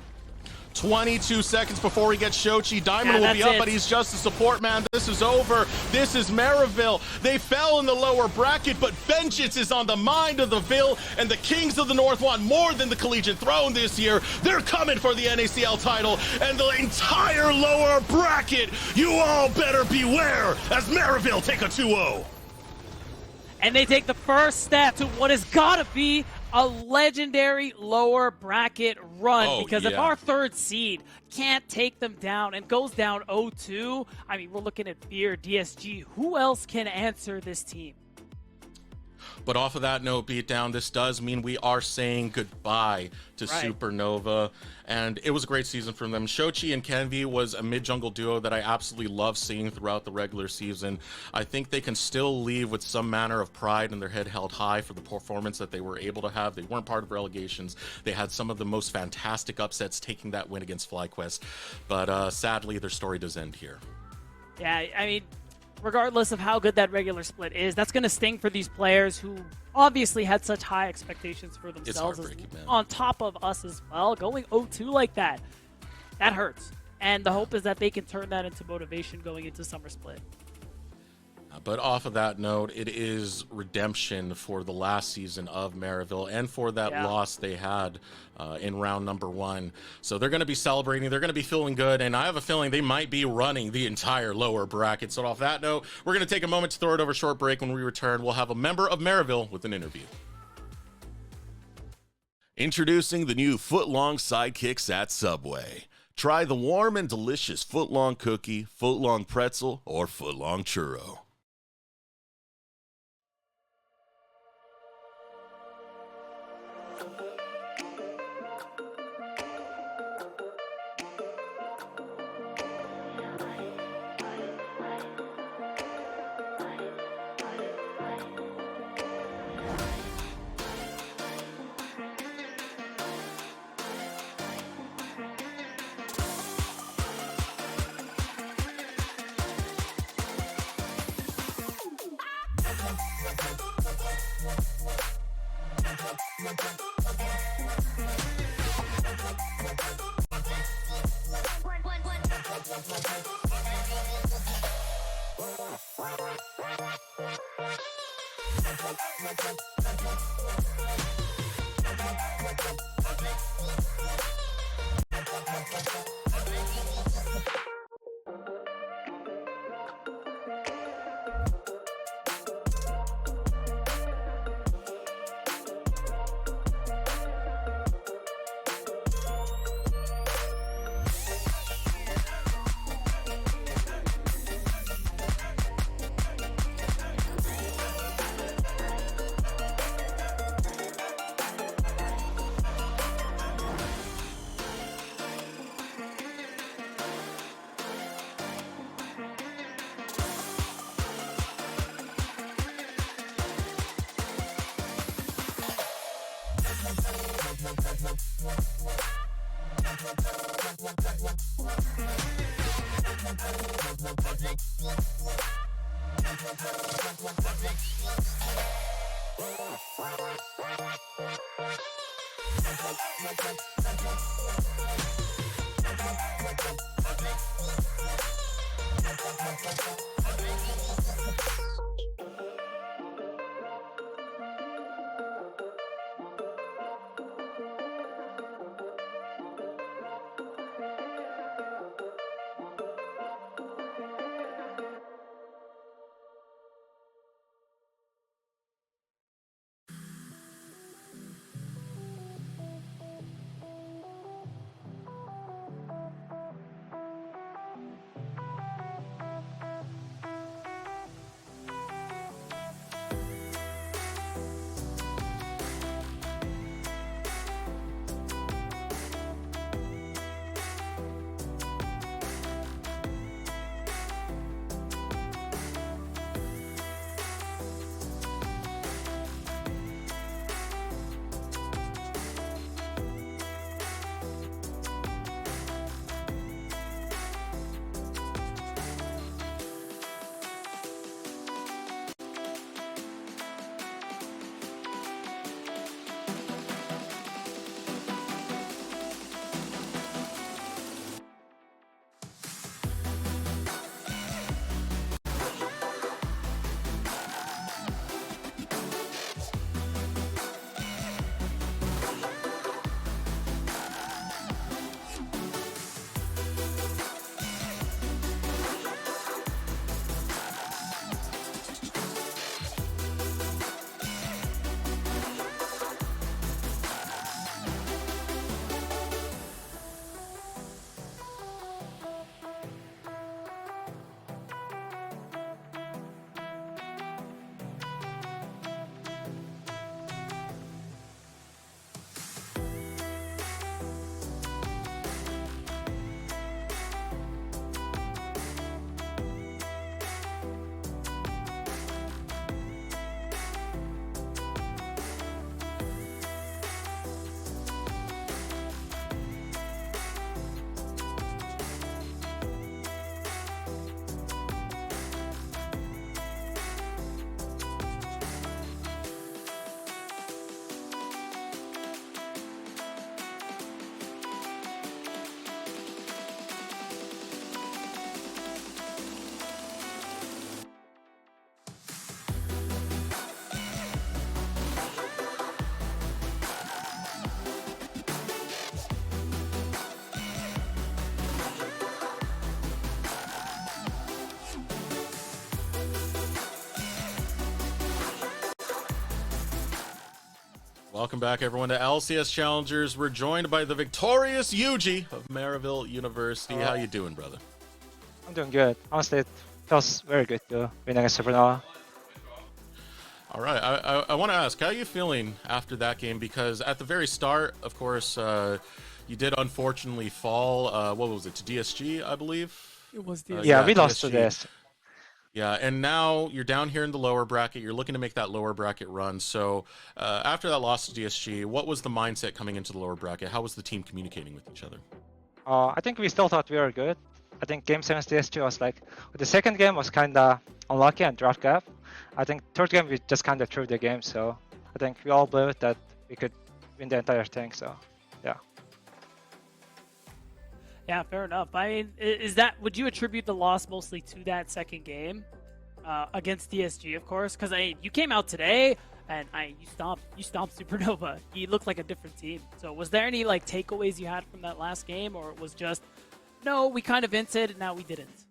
22 seconds before he gets Shochi. Diamond will be up, but he's just a support man. This is over. This is Maryville. They fell in the lower bracket, but vengeance is on the mind of the Ville, and the Kings of the North want more than the Collegiate Throne this year. They're coming for the NACL title, and the entire lower bracket. You all better beware as Maryville take a 2-0. And they take the first step to what has got to be a legendary lower bracket run, because if our third seed can't take them down and goes down 0-2, I mean, we're looking at Fear, DSG. Who else can answer this team? But off of that note, Beatdown, this does mean we are saying goodbye to Supernova, and it was a great season for them. Shochi and Kenvi was a mid-jungle duo that I absolutely love seeing throughout the regular season. I think they can still leave with some manner of pride and their head held high for the performance that they were able to have. They weren't part of relegations. They had some of the most fantastic upsets, taking that win against FlyQuest, but sadly, their story does end here. Yeah, I mean, regardless of how good that regular split is, that's going to sting for these players who obviously had such high expectations for themselves, on top of us as well. Going 0-2 like that hurts. And the hope is that they can turn that into motivation going into Summer Split. But off of that note, it is redemption for the last season of Maryville and for that loss they had in round number 1. So they're going to be celebrating. They're going to be feeling good. And I have a feeling they might be running the entire lower bracket. So off that note, we're going to take a moment to throw it over a short break. When we return, we'll have a member of Maryville with an interview. Introducing the new Footlong Sidekicks at Subway. Try the warm and delicious Footlong Cookie, Footlong Pretzel, or Footlong Churro. Welcome back, everyone, to LCS Challengers. We're joined by the victorious Yuji of Maryville University. How you doing, brother? I'm doing good. Honestly, it feels very good to win against Supernova. All right, I want to ask, how are you feeling after that game? Because at the very start, of course, you did unfortunately fall, what was it, to DSG, I believe? It was the Yeah, we lost DSG. to this. Yeah, and now you're down here in the lower bracket. You're looking to make that lower bracket run. So after that loss to DSG, what was the mindset coming into the lower bracket? How was the team communicating with each other? I think we still thought we were good. I think Game 7 DSG was like, the second game was kind of unlucky and draft gap. I think third game we just kind of threw the game, so I think we all believed that we could win the entire thing, so yeah. Yeah, fair enough. I mean, would you attribute the loss mostly to that second game against DSG, of course? Because you came out today and you stomped Supernova. You looked like a different team. So was there any like takeaways you had from that last game, or it was just no, we kind of hinted and now we didn't?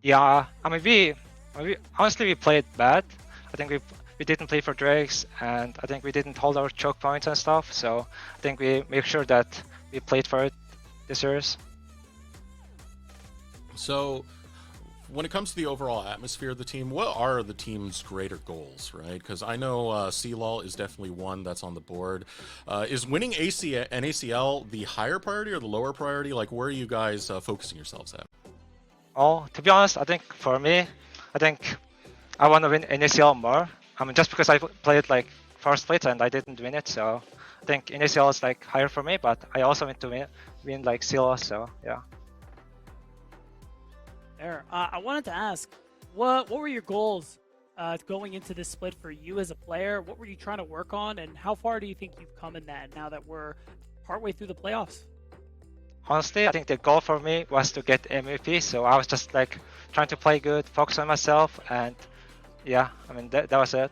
Yeah, I mean we honestly we played bad. I think we didn't play for Drakes, and I think we didn't hold our choke points and stuff. So I think we make sure that we played for it this series. So when it comes to the overall atmosphere of the team, what are the team's greater goals, right? Because I know CLOL is definitely one that's on the board. Is winning NACL the higher priority or the lower priority? Like, where are you guys focusing yourselves at? Oh, to be honest, I think for me, I think I want to win NACL more. I mean, just because I played like first split and I didn't win it, so I think NACL is like higher for me, but I also want to win like CLO, so yeah. There. I wanted to ask, what were your goals going into this split for you as a player? What were you trying to work on, and how far do you think you've come in that now that we're partway through the playoffs? Honestly, I think the goal for me was to get MVP, so I was just like trying to play good, focus on myself, and yeah, I mean that was it.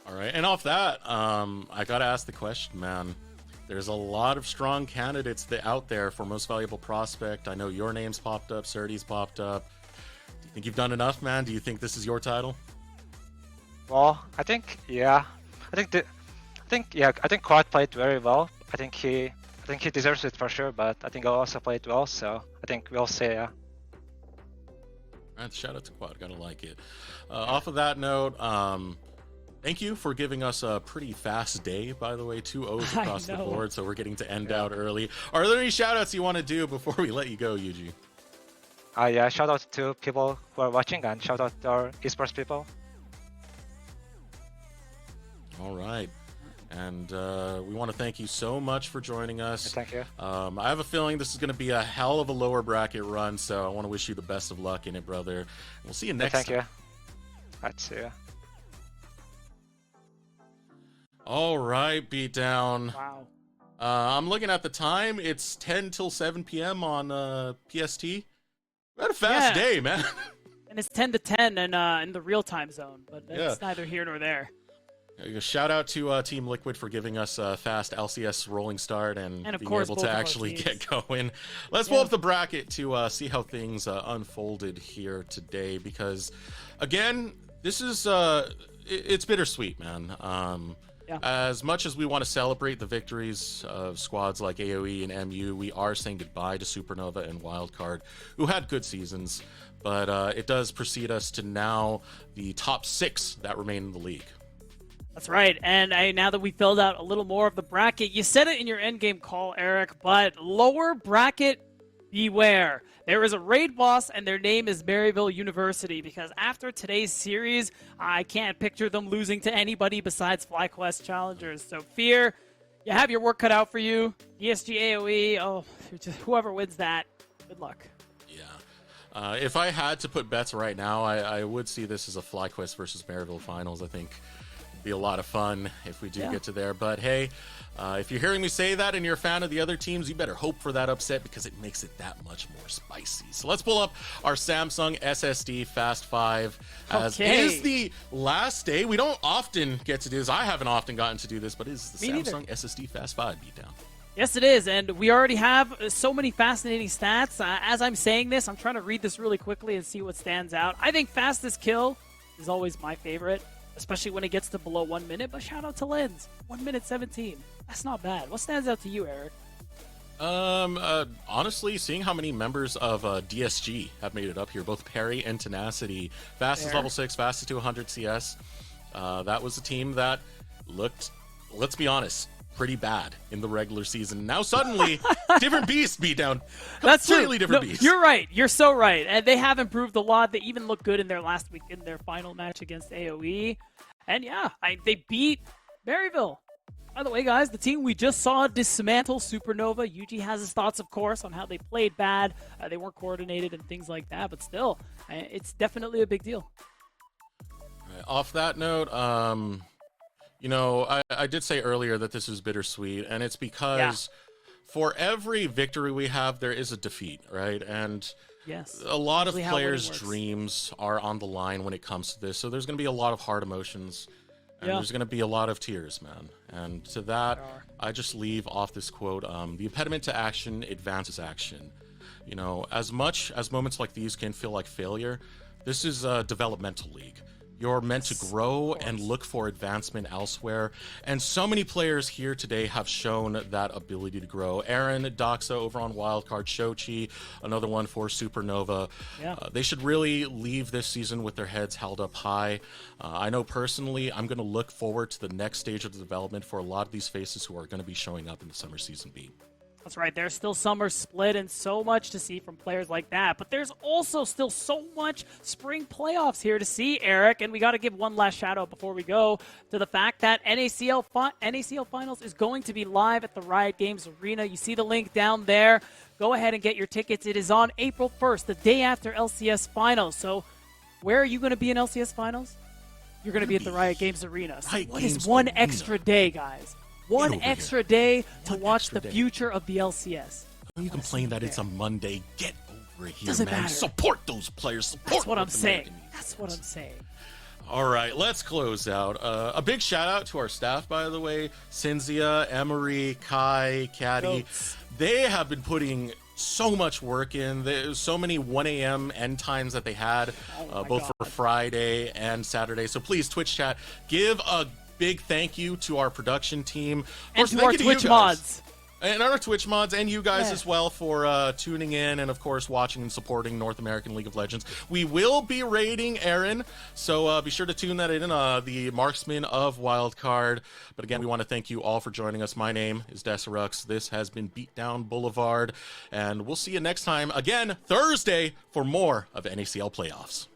All right, and off that, I gotta ask the question, man. There's a lot of strong candidates out there for most valuable prospect. I know your name's popped up, Surdy's popped up. Do you think you've done enough, man? Do you think this is your title? Well, I think yeah. I think Quad played very well. I think he deserves it for sure, but I think I also played well, so I think we'll see, yeah. All right, shout out to Quad, gotta like it. Off of that note, thank you for giving us a pretty fast day, by the way. 2 O's across the board, so we're getting to end out early. Are there any shout-outs you want to do before we let you go, Yuji? Yeah, shout out to people who are watching, and shout out to our esports people. All right. And we want to thank you so much for joining us. Thank you. I have a feeling this is going to be a hell of a lower bracket run, so I want to wish you the best of luck in it, brother. We'll see you next time. Thank you. I'd see you. All right, Beatdown. Wow. I'm looking at the time. It's 10 till 7 p.m. on PST. We had a fast day, man. And it's 10 to 10 in the real time zone, but that's neither here nor there. Shout out to Team Liquid for giving us a fast LCS rolling start and of being course, able both to of our actually teams. get going. Let's pull up the bracket to see how things unfolded here today, because again, this is it's bittersweet, man. As much as we want to celebrate the victories of squads like AoE and MU, we are saying goodbye to Supernova and Wildcard, who had good seasons, but it does precede us to now the top 6 that remain in the league. That's right, and now that we filled out a little more of the bracket, you said it in your endgame call, Eric, but lower bracket, beware. There is a raid boss, and their name is Maryville University, because after today's series, I can't picture them losing to anybody besides FlyQuest Challengers. So Fear, you have your work cut out for you. ESG AoE, whoever wins that, good luck. Yeah. If I had to put bets right now, I would see this as a FlyQuest versus Maryville finals. I think be a lot of fun if we do get to there. But hey, if you're hearing me say that and you're a fan of the other teams, you better hope for that upset, because it makes it that much more spicy. So let's pull up our Samsung SSD Fast 5, as it is the last day. We don't often get to do this. I haven't often gotten to do this, but it is the Samsung SSD Fast 5 beatdown. Yes, it is, and we already have so many fascinating stats. As I'm saying this, I'm trying to read this really quickly and see what stands out. I think fastest kill is always my favorite. especially when it gets to below 1 minute. But shout out to Lens, 1 minute 17. That's not bad. What stands out to you, Eric? Honestly, seeing how many members of DSG have made it up here, both Perry and Tenacity, fastest level 6, fastest to 100 CS. That was a team that looked, let's be honest, pretty bad in the regular season. Now suddenly, different beast beat down. That's Completely true. different No, beast. You're right. You're so right. And they have improved a lot. They even looked good in their last week in their final match against AoE. And yeah, they beat Maryville. By the way, guys, the team we just saw dismantle Supernova. Yuji has his thoughts, of course, on how they played bad. They weren't coordinated and things like that. But still, it's definitely a big deal. Off that note, you know, I did say earlier that this is bittersweet, and it's because for every victory we have, there is a defeat, right? And yes, a lot of usually how players' winning works. dreams are on the line when it comes to this, so there's going to be a lot of hard emotions, and there's going to be a lot of tears, man. And to that, I just leave off this quote, the impediment to action advances action. You know, as much as moments like these can feel like failure, this is a developmental league. You're meant to grow and look for advancement elsewhere. And so many players here today have shown that ability to grow. Aaron, Doxa over on Wildcard, Shochi, another one for Supernova. Yeah. They should really leave this season with their heads held up high. I know personally, I'm going to look forward to the next stage of the development for a lot of these faces who are going to be showing up in the Summer Season B. That's right. There's still summer split and so much to see from players like that. But there's also still so much spring playoffs here to see, Eric. And we got to give one last shout out before we go to the fact that NACL Finals is going to be live at the Riot Games Arena. You see the link down there. Go ahead and get your tickets. It is on April 1st, the day after LCS Finals. So where are you going to be in LCS Finals? You're going to be at the Riot Games Arena. So what is one extra day, guys? One extra day to watch the future of the LCS. You complain that it's a Monday. Get over here, Doesn't man. matter. Support those players. Support That's what I'm the saying. American youth. That's what I'm saying. All right, let's close out. A big shout out to our staff, by the way. Cynthia, Emery, Kai, Caddy. Goats. They have been putting so much work in. There's so many 1 a.m. end times that they had, both for Friday and Saturday. So please, Twitch chat, give a big thank you to our production team. Of And course, to thank our you to Twitch you guys. mods. And our Twitch mods, and you guys as well for tuning in and, of course, watching and supporting North American League of Legends. We will be raiding Aaron, so be sure to tune that in, the Marksman of Wildcard. But again, we want to thank you all for joining us. My name is Desirux. This has been Beatdown Boulevard, and we'll see you next time, again, Thursday, for more of NACL Playoffs.